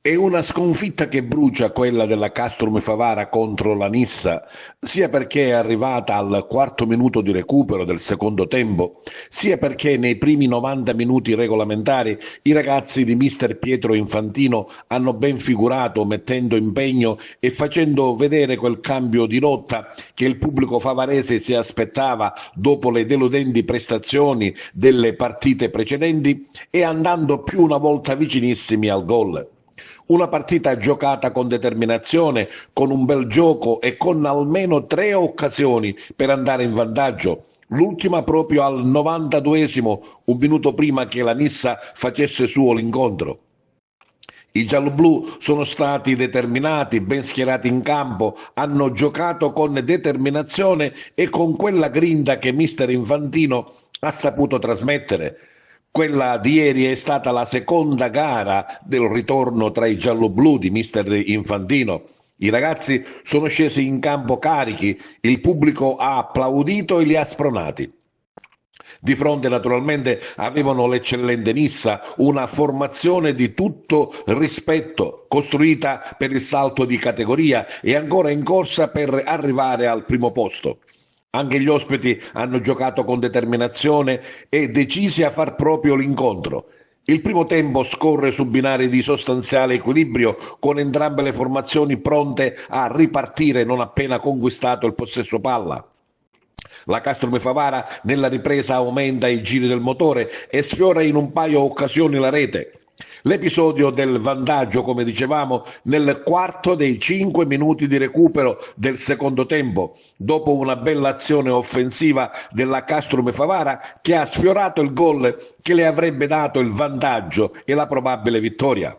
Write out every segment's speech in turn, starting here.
È una sconfitta che brucia quella della Castrum Favara contro la Nissa, sia perché è arrivata al quarto minuto di recupero del secondo tempo, sia perché nei primi 90 minuti regolamentari i ragazzi di mister Pietro Infantino hanno ben figurato mettendo impegno e facendo vedere quel cambio di rotta che il pubblico favarese si aspettava dopo le deludenti prestazioni delle partite precedenti e andando più una volta vicinissimi al gol. Una partita giocata con determinazione, con un bel gioco e con almeno 3 occasioni per andare in vantaggio. L'ultima proprio al 92esimo, un minuto prima che la Nissa facesse suo l'incontro. I gialloblu sono stati determinati, ben schierati in campo, hanno giocato con determinazione e con quella grinta che mister Infantino ha saputo trasmettere. Quella di ieri è stata la seconda gara del ritorno tra i gialloblu di mister Infantino. I ragazzi sono scesi in campo carichi, il pubblico ha applaudito e li ha spronati. Di fronte naturalmente avevano l'eccellente Nissa, una formazione di tutto rispetto, costruita per il salto di categoria e ancora in corsa per arrivare al primo posto. Anche gli ospiti hanno giocato con determinazione e decisi a far proprio l'incontro. Il primo tempo scorre su binari di sostanziale equilibrio, con entrambe le formazioni pronte a ripartire non appena conquistato il possesso palla. La Castrum Favara nella ripresa aumenta i giri del motore e sfiora in un paio di occasioni la rete. L'episodio del vantaggio, come dicevamo, nel quarto dei 5 minuti di recupero del secondo tempo, dopo una bella azione offensiva della Castrum Favara che ha sfiorato il gol che le avrebbe dato il vantaggio e la probabile vittoria.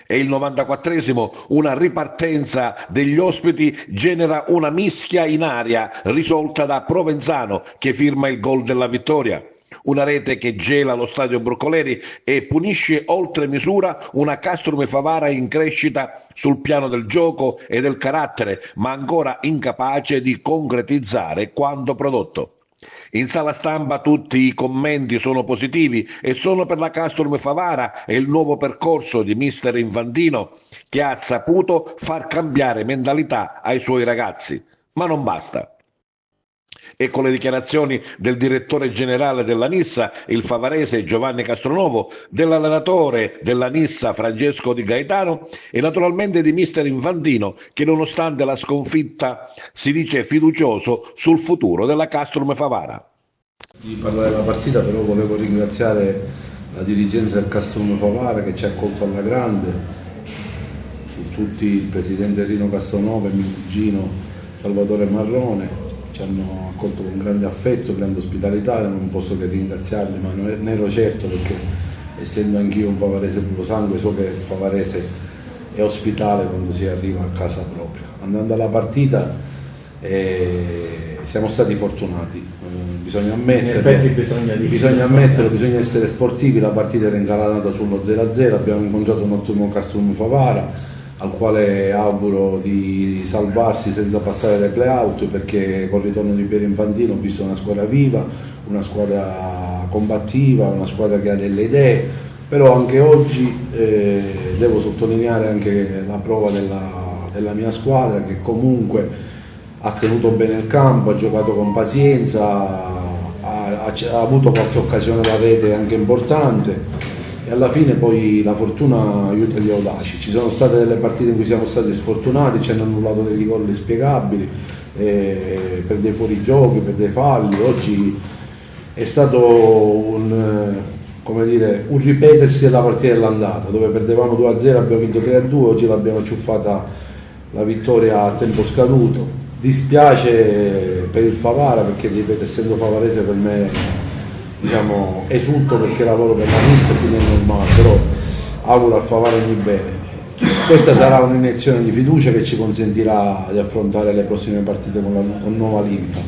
E il 94esimo, una ripartenza degli ospiti genera una mischia in aria risolta da Provenzano che firma il gol della vittoria. Una rete che gela lo stadio Broccoleri e punisce oltre misura una Castrum Favara in crescita sul piano del gioco e del carattere, ma ancora incapace di concretizzare quanto prodotto. In sala stampa tutti i commenti sono positivi e sono per la Castrum Favara e il nuovo percorso di mister Infantino che ha saputo far cambiare mentalità ai suoi ragazzi. Ma non basta. Ecco le dichiarazioni del direttore generale della Nissa, il favarese Giovanni Castronovo, dell'allenatore della Nissa Francesco Di Gaetano e naturalmente di mister Infantino che nonostante la sconfitta si dice fiducioso sul futuro della Castrum Favara. Di parlare della partita però volevo ringraziare la dirigenza del Castrum Favara che ci ha accolto alla grande, su tutti il presidente Rino Castronovo e mio cugino Salvatore Marrone. Ci hanno accolto con grande affetto, grande ospitalità, non posso che ringraziarli, ma ne ero certo perché essendo anch'io un favarese puro sangue so che il favarese è ospitale quando si arriva a casa propria. Andando alla partita siamo stati fortunati, bisogna ammetterlo, bisogna essere sportivi, la partita era incalanata sullo 0-0, abbiamo incontrato un ottimo Castrum Favara al quale auguro di salvarsi senza passare dai play-out perché col ritorno di Piero Infantino ho visto una squadra viva, una squadra combattiva, una squadra che ha delle idee, però anche oggi devo sottolineare anche la prova della mia squadra che comunque ha tenuto bene il campo, ha giocato con pazienza, ha avuto qualche occasione da rete anche importante. E alla fine poi la fortuna aiuta gli audaci. Ci sono state delle partite in cui siamo stati sfortunati, ci hanno annullato dei gol inspiegabili per dei fuorigiochi, per dei falli. Oggi è stato un ripetersi della partita dell'andata, dove perdevamo 2-0, abbiamo vinto 3-2, oggi l'abbiamo ciuffata la vittoria a tempo scaduto. Dispiace per il Favara perché, ripeto, essendo favarese per me esulto perché lavoro per la Nissa e quindi è normale, però auguro al Favara di bene. Questa sarà un'iniezione di fiducia che ci consentirà di affrontare le prossime partite con nuova linfa.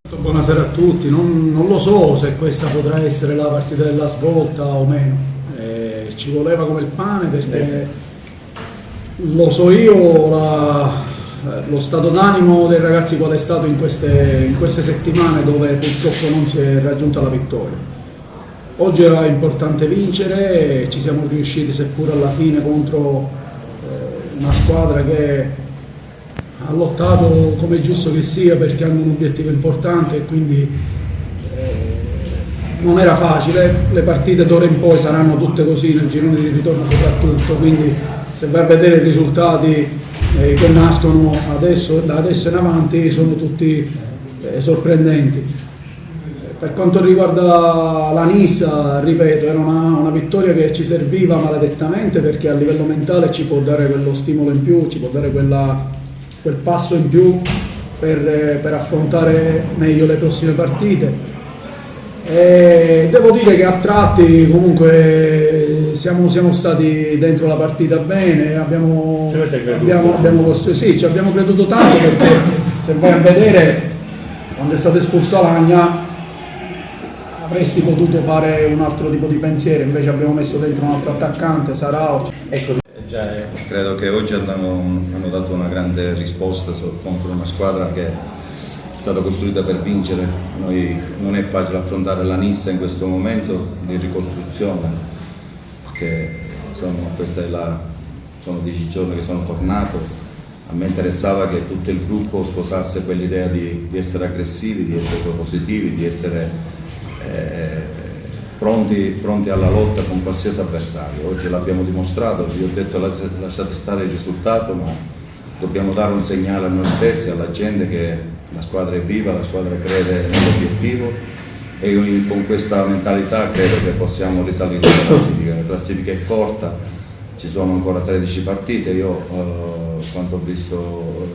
Buonasera a tutti, non lo so se questa potrà essere la partita della svolta o meno, ci voleva come il pane perché lo so io lo stato d'animo dei ragazzi qual è stato in queste settimane dove purtroppo non si è raggiunta la vittoria. Oggi era importante vincere, ci siamo riusciti seppur alla fine contro una squadra che ha lottato come è giusto che sia, perché hanno un obiettivo importante e quindi non era facile. Le partite d'ora in poi saranno tutte così, nel girone di ritorno soprattutto, quindi se vai a vedere i risultati che nascono da adesso in avanti sono tutti sorprendenti. Per quanto riguarda la Nissa, ripeto, era una vittoria che ci serviva maledettamente, perché a livello mentale ci può dare quello stimolo in più, ci può dare quel passo in più per affrontare meglio le prossime partite. E devo dire che a tratti comunque siamo stati dentro la partita bene, abbiamo sì, ci abbiamo creduto tanto, perché se vai a vedere quando è stato espulso Alagna avresti potuto fare un altro tipo di pensiero, invece abbiamo messo dentro un altro attaccante, Sarao. Ecco, credo che oggi hanno dato una grande risposta contro una squadra che è stata costruita per vincere. Non è facile affrontare la Nissa in questo momento di ricostruzione, perché sono 10 giorni che sono tornato. A me interessava che tutto il gruppo sposasse quell'idea di essere aggressivi, di essere propositivi, di essere pronti alla lotta con qualsiasi avversario. Oggi l'abbiamo dimostrato, vi ho detto lasciate stare il risultato, ma dobbiamo dare un segnale a noi stessi, alla gente, che la squadra è viva, la squadra crede nell'obiettivo, e con questa mentalità credo che possiamo risalire la classifica. La classifica è corta, ci sono ancora 13 partite. Io quando ho visto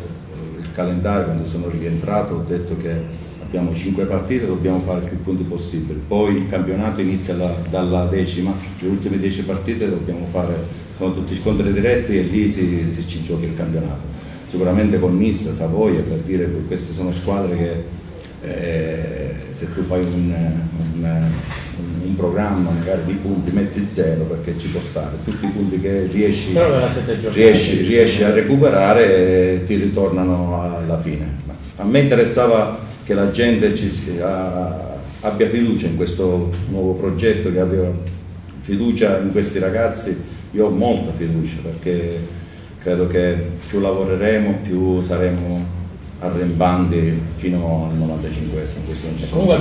il calendario, quando sono rientrato, ho detto che abbiamo 5 partite, dobbiamo fare più punti possibili. Poi il campionato inizia dalla 10ª, le ultime 10 partite sono tutti scontri diretti, e lì si ci gioca il campionato. Sicuramente con Nissa, Savoia, per dire che queste sono squadre che se tu fai un programma magari di punti, metti 0, perché ci può stare, tutti i punti che riesci a recuperare ti ritornano alla fine. A me interessava che la gente abbia fiducia in questo nuovo progetto, che abbia fiducia in questi ragazzi. Io ho molta fiducia, perché credo che più lavoreremo, più saremo arrembanti fino al 95esimo. Questo non ci sono.